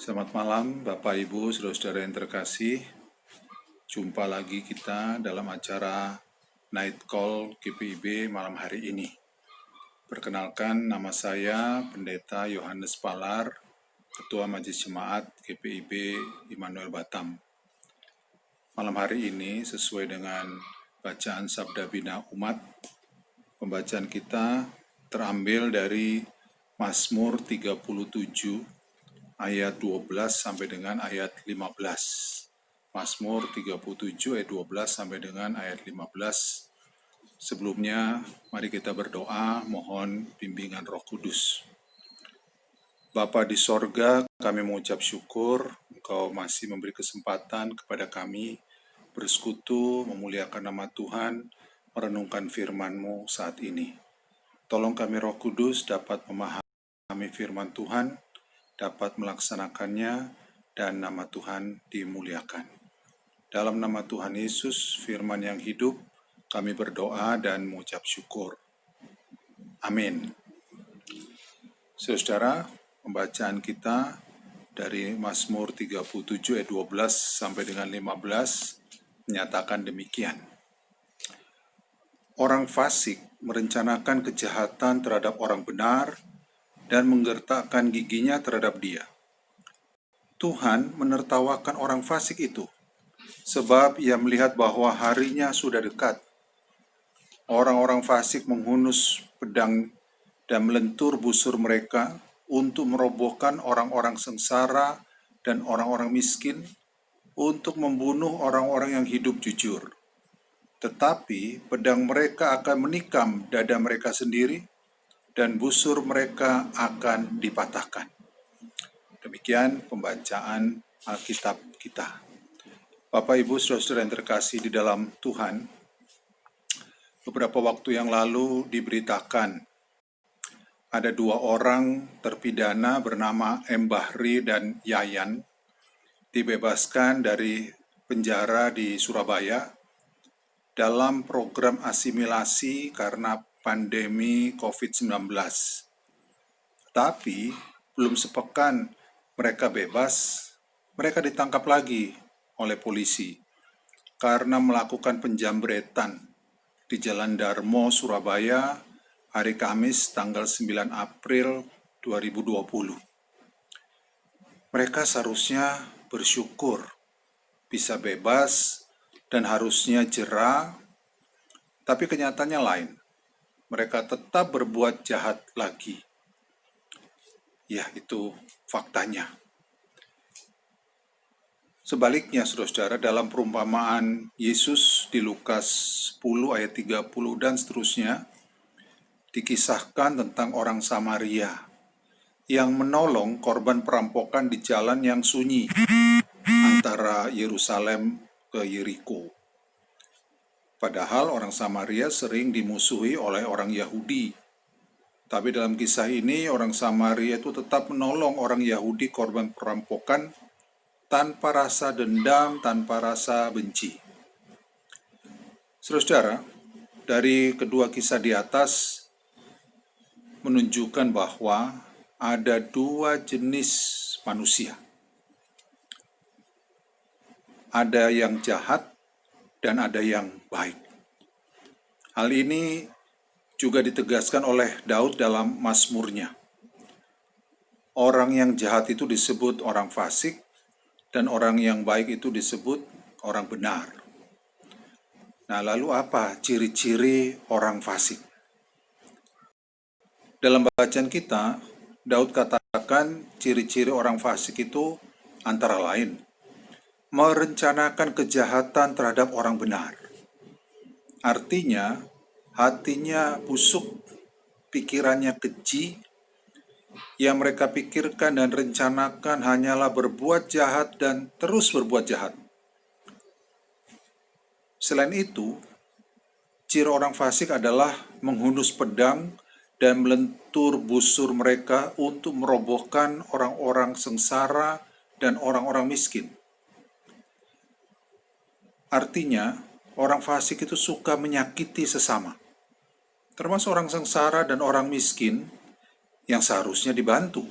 Selamat malam Bapak Ibu, Saudara-saudara yang terkasih. Jumpa lagi kita dalam acara Night Call GPIB malam hari ini. Perkenalkan, nama saya Pendeta Yohanes Palar, Ketua Majelis Jemaat GPIB Immanuel Batam. Malam hari ini sesuai dengan bacaan Sabda Bina Umat, pembacaan kita terambil dari Mazmur 37 ayat 12 sampai dengan ayat 15. Mazmur 37 ayat 12 sampai dengan ayat 15. Sebelumnya, mari kita berdoa mohon bimbingan Roh Kudus. Bapa di sorga, kami mengucap syukur Engkau masih memberi kesempatan kepada kami bersekutu, memuliakan nama Tuhan, merenungkan firman-Mu saat ini. Tolong kami Roh Kudus dapat memahami firman Tuhan, dapat melaksanakannya, dan nama Tuhan dimuliakan. Dalam nama Tuhan Yesus, firman yang hidup, kami berdoa dan mengucap syukur. Amin. Saudara, pembacaan kita dari Mazmur 37 ayat 12 sampai dengan 15 menyatakan demikian. Orang fasik merencanakan kejahatan terhadap orang benar dan menggertakkan giginya terhadap dia. Tuhan menertawakan orang fasik itu, sebab ia melihat bahwa harinya sudah dekat. Orang-orang fasik menghunus pedang dan melentur busur mereka untuk merobohkan orang-orang sengsara dan orang-orang miskin, untuk membunuh orang-orang yang hidup jujur. Tetapi pedang mereka akan menikam dada mereka sendiri, dan busur mereka akan dipatahkan. Demikian pembacaan Alkitab kita. Bapak, Ibu, Saudara-saudara yang terkasih di dalam Tuhan, beberapa waktu yang lalu diberitakan ada 2 orang terpidana bernama M. Bahri dan Yayan dibebaskan dari penjara di Surabaya dalam program asimilasi karena pandemi COVID-19. Tapi belum sepekan mereka bebas, mereka ditangkap lagi oleh polisi karena melakukan penjambretan di Jalan Darmo, Surabaya, hari Kamis tanggal 9 April 2020. Mereka seharusnya bersyukur bisa bebas dan harusnya jera, tapi kenyataannya lain. Mereka tetap berbuat jahat lagi. Ya, itu faktanya. Sebaliknya, saudara-saudara, dalam perumpamaan Yesus di Lukas 10 ayat 30 dan seterusnya, dikisahkan tentang orang Samaria yang menolong korban perampokan di jalan yang sunyi antara Yerusalem ke Yeriko. Padahal orang Samaria sering dimusuhi oleh orang Yahudi. Tapi dalam kisah ini, orang Samaria itu tetap menolong orang Yahudi korban perampokan tanpa rasa dendam, tanpa rasa benci. Saudara-saudara, dari kedua kisah di atas menunjukkan bahwa ada 2 jenis manusia. Ada yang jahat dan ada yang baik. Hal ini juga ditegaskan oleh Daud dalam Mazmurnya. Orang yang jahat itu disebut orang fasik, dan orang yang baik itu disebut orang benar. Nah, lalu apa ciri-ciri orang fasik? Dalam bacaan kita, Daud katakan ciri-ciri orang fasik itu antara lain merencanakan kejahatan terhadap orang benar. Artinya, hatinya busuk, pikirannya keji, yang mereka pikirkan dan rencanakan hanyalah berbuat jahat dan terus berbuat jahat. Selain itu, ciri orang fasik adalah menghunus pedang dan melentur busur mereka untuk merobohkan orang-orang sengsara dan orang-orang miskin. Artinya, orang fasik itu suka menyakiti sesama, termasuk orang sengsara dan orang miskin yang seharusnya dibantu.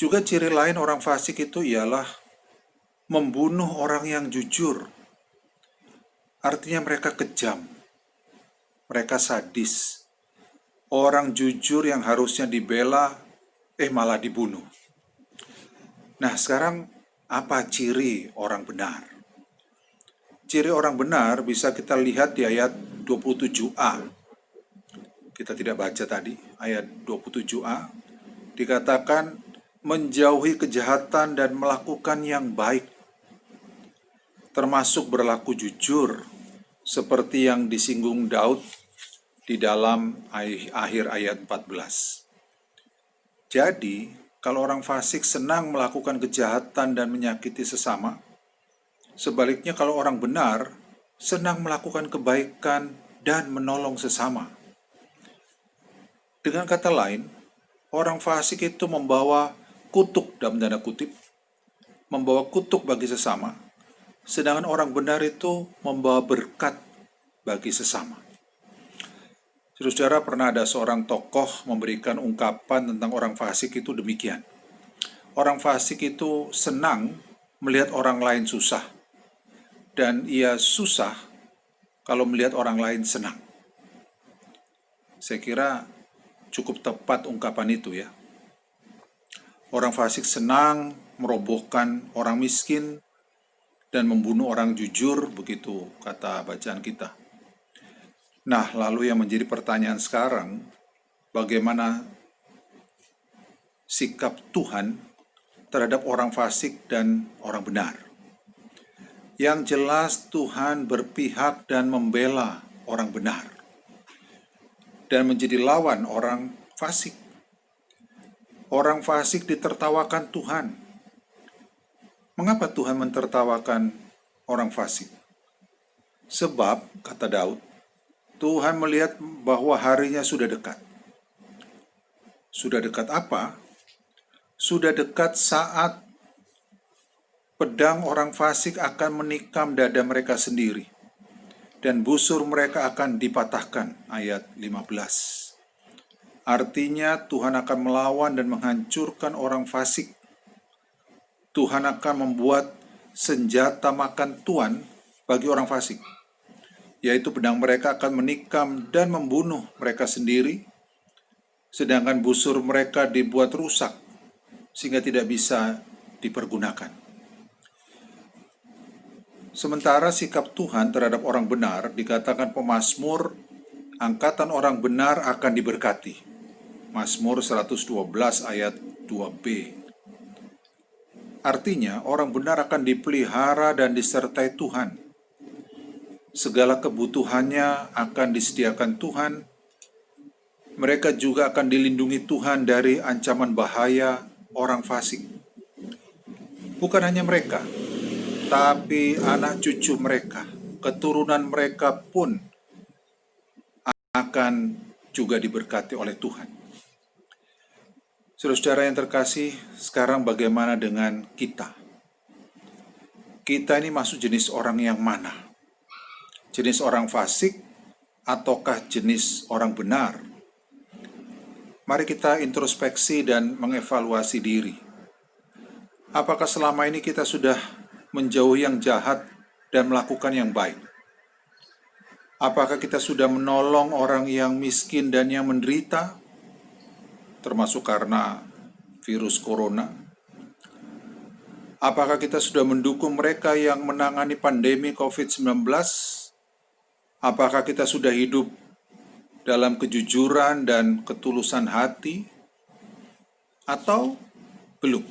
Juga ciri lain orang fasik itu ialah membunuh orang yang jujur. Artinya mereka kejam, mereka sadis. Orang jujur yang harusnya dibela, malah dibunuh. Nah, sekarang apa ciri orang benar? Ciri orang benar bisa kita lihat di ayat 27a. Kita tidak baca tadi, ayat 27a. Dikatakan menjauhi kejahatan dan melakukan yang baik, termasuk berlaku jujur, seperti yang disinggung Daud di dalam akhir ayat 14. Jadi, kalau orang fasik senang melakukan kejahatan dan menyakiti sesama, sebaliknya kalau orang benar senang melakukan kebaikan dan menolong sesama. Dengan kata lain, orang fasik itu membawa kutuk dalam tanda kutip, membawa kutuk bagi sesama, sedangkan orang benar itu membawa berkat bagi sesama. Saudara, pernah ada seorang tokoh memberikan ungkapan tentang orang fasik itu demikian. Orang fasik itu senang melihat orang lain susah, dan ia susah kalau melihat orang lain senang. Saya kira cukup tepat ungkapan itu ya. Orang fasik senang merobohkan orang miskin dan membunuh orang jujur, begitu kata bacaan kita. Nah, lalu yang menjadi pertanyaan sekarang, bagaimana sikap Tuhan terhadap orang fasik dan orang benar? Yang jelas Tuhan berpihak dan membela orang benar dan menjadi lawan orang fasik. Orang fasik ditertawakan Tuhan. Mengapa Tuhan mentertawakan orang fasik? Sebab, kata Daud, Tuhan melihat bahwa harinya sudah dekat. Sudah dekat apa? Sudah dekat saat pedang orang fasik akan menikam dada mereka sendiri, dan busur mereka akan dipatahkan. Ayat 15. Artinya Tuhan akan melawan dan menghancurkan orang fasik. Tuhan akan membuat senjata makan tuan bagi orang fasik, yaitu pedang mereka akan menikam dan membunuh mereka sendiri, sedangkan busur mereka dibuat rusak sehingga tidak bisa dipergunakan. Sementara sikap Tuhan terhadap orang benar dikatakan pemazmur, angkatan orang benar akan diberkati. Mazmur 112 ayat 2b. Artinya orang benar akan dipelihara dan disertai Tuhan. Segala kebutuhannya akan disediakan Tuhan. Mereka juga akan dilindungi Tuhan dari ancaman bahaya orang fasik. Bukan hanya mereka, tapi anak cucu mereka, keturunan mereka pun akan juga diberkati oleh Tuhan. Saudara-saudara yang terkasih, sekarang bagaimana dengan kita? Kita ini masuk jenis orang yang mana? Jenis orang fasik ataukah jenis orang benar? Mari kita introspeksi dan mengevaluasi diri. Apakah selama ini kita sudah menjauhi yang jahat dan melakukan yang baik? Apakah kita sudah menolong orang yang miskin dan yang menderita, termasuk karena virus corona? Apakah kita sudah mendukung mereka yang menangani pandemi COVID-19? Apakah kita sudah hidup dalam kejujuran dan ketulusan hati? Atau belum?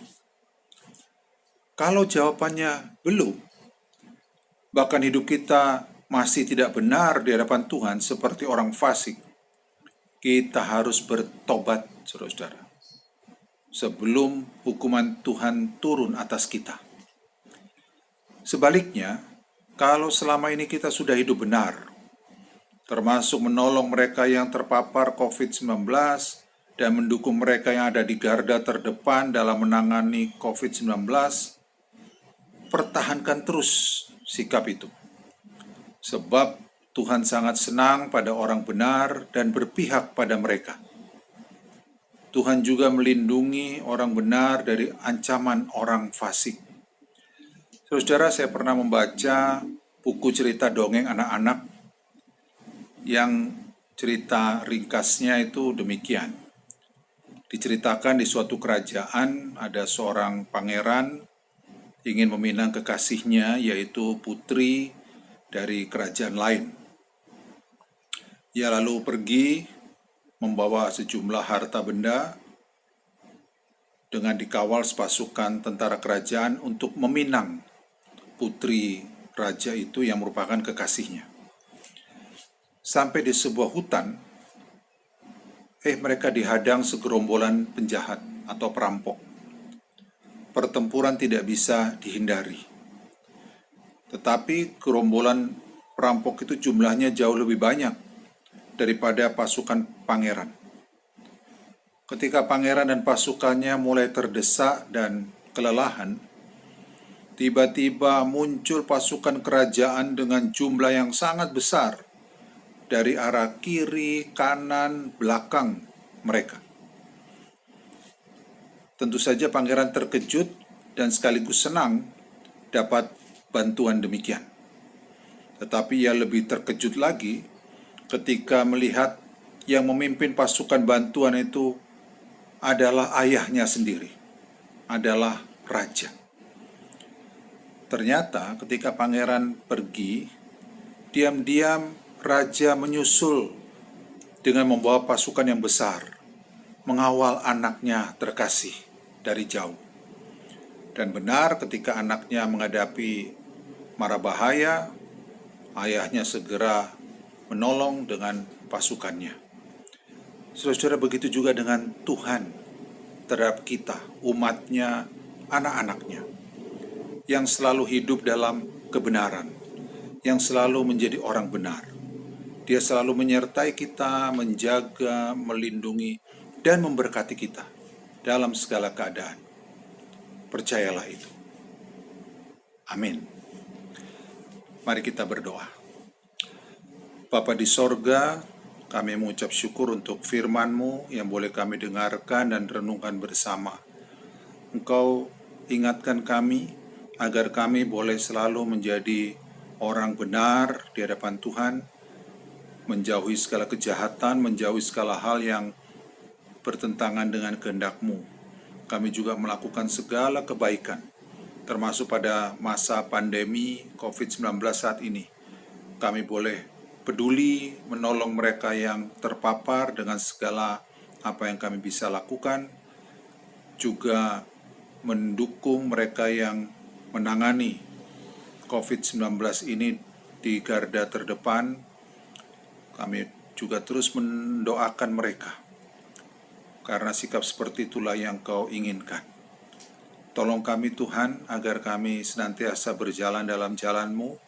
Kalau jawabannya belum, bahkan hidup kita masih tidak benar di hadapan Tuhan seperti orang fasik, kita harus bertobat, saudara-saudara, sebelum hukuman Tuhan turun atas kita. Sebaliknya, kalau selama ini kita sudah hidup benar, termasuk menolong mereka yang terpapar COVID-19 dan mendukung mereka yang ada di garda terdepan dalam menangani COVID-19, pertahankan terus sikap itu. Sebab Tuhan sangat senang pada orang benar dan berpihak pada mereka. Tuhan juga melindungi orang benar dari ancaman orang fasik. Saudara, saya pernah membaca buku cerita dongeng anak-anak yang cerita ringkasnya itu demikian. Diceritakan di suatu kerajaan ada seorang pangeran ingin meminang kekasihnya, yaitu putri dari kerajaan lain. Ia lalu pergi membawa sejumlah harta benda dengan dikawal pasukan tentara kerajaan untuk meminang putri raja itu yang merupakan kekasihnya. Sampai di sebuah hutan, mereka dihadang segerombolan penjahat atau perampok. Pertempuran tidak bisa dihindari. Tetapi gerombolan perampok itu jumlahnya jauh lebih banyak daripada pasukan pangeran. Ketika pangeran dan pasukannya mulai terdesak dan kelelahan, tiba-tiba muncul pasukan kerajaan dengan jumlah yang sangat besar dari arah kiri, kanan, belakang mereka. Tentu saja pangeran terkejut dan sekaligus senang dapat bantuan demikian. Tetapi ia lebih terkejut lagi ketika melihat yang memimpin pasukan bantuan itu adalah ayahnya sendiri, adalah raja. Ternyata ketika pangeran pergi, diam-diam raja menyusul dengan membawa pasukan yang besar, mengawal anaknya terkasih dari jauh. Dan benar ketika anaknya menghadapi mara bahaya, ayahnya segera menolong dengan pasukannya. Saudara, begitu juga dengan Tuhan terhadap kita, umatnya, anak-anaknya, yang selalu hidup dalam kebenaran, yang selalu menjadi orang benar. Dia selalu menyertai kita, menjaga, melindungi, dan memberkati kita dalam segala keadaan. Percayalah itu. Amin. Mari kita berdoa. Bapa di sorga, kami mengucap syukur untuk firman-Mu yang boleh kami dengarkan dan renungkan bersama. Engkau ingatkan kami agar kami boleh selalu menjadi orang benar di hadapan Tuhan, menjauhi segala kejahatan, menjauhi segala hal yang bertentangan dengan kehendak-Mu. Kami juga melakukan segala kebaikan, termasuk pada masa pandemi COVID-19 saat ini. Kami boleh peduli menolong mereka yang terpapar dengan segala apa yang kami bisa lakukan, juga mendukung mereka yang menangani COVID-19 ini di garda terdepan. Kami juga terus mendoakan mereka, karena sikap seperti itulah yang Kau inginkan. Tolong kami Tuhan, agar kami senantiasa berjalan dalam jalan-Mu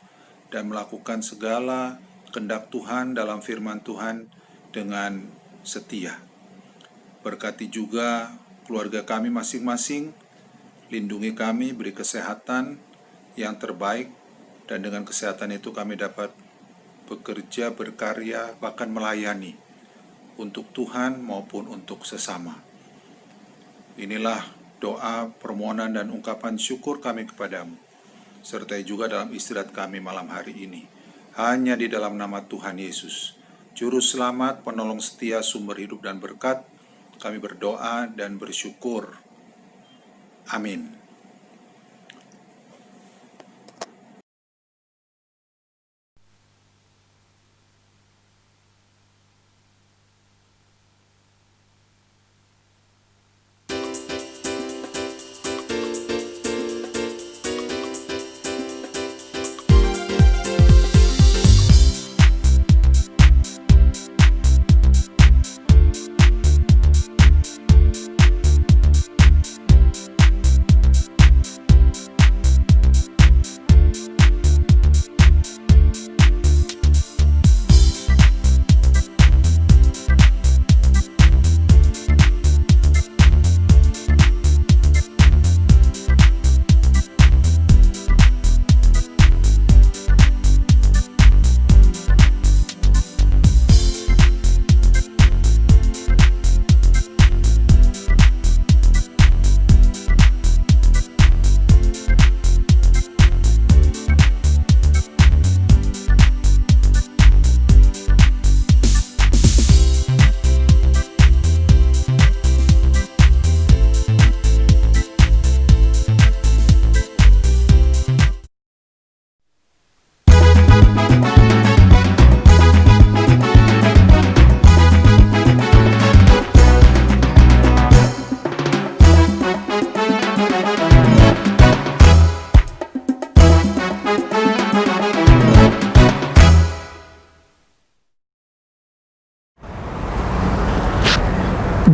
dan melakukan segala kehendak Tuhan dalam firman Tuhan dengan setia. Berkati juga keluarga kami masing-masing, lindungi kami, beri kesehatan yang terbaik, dan dengan kesehatan itu kami dapat bekerja, berkarya, bahkan melayani untuk Tuhan maupun untuk sesama. Inilah doa, permohonan, dan ungkapan syukur kami kepadamu, sertai juga dalam istirahat kami malam hari ini. Hanya di dalam nama Tuhan Yesus, Juru Selamat, Penolong setia, Sumber hidup dan berkat, kami berdoa dan bersyukur. Amin.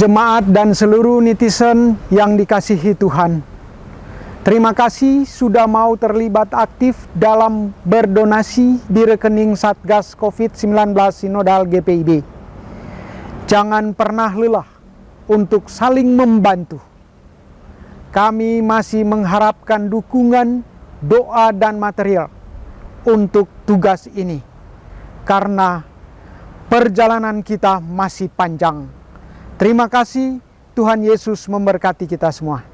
jemaat dan seluruh netizen yang dikasihi Tuhan. Terima kasih sudah mau terlibat aktif dalam berdonasi di rekening Satgas COVID-19 Sinodal GPIB. Jangan pernah lelah untuk saling membantu. Kami masih mengharapkan dukungan, doa, dan material untuk tugas ini, karena perjalanan kita masih panjang. Terima kasih, Tuhan Yesus memberkati kita semua.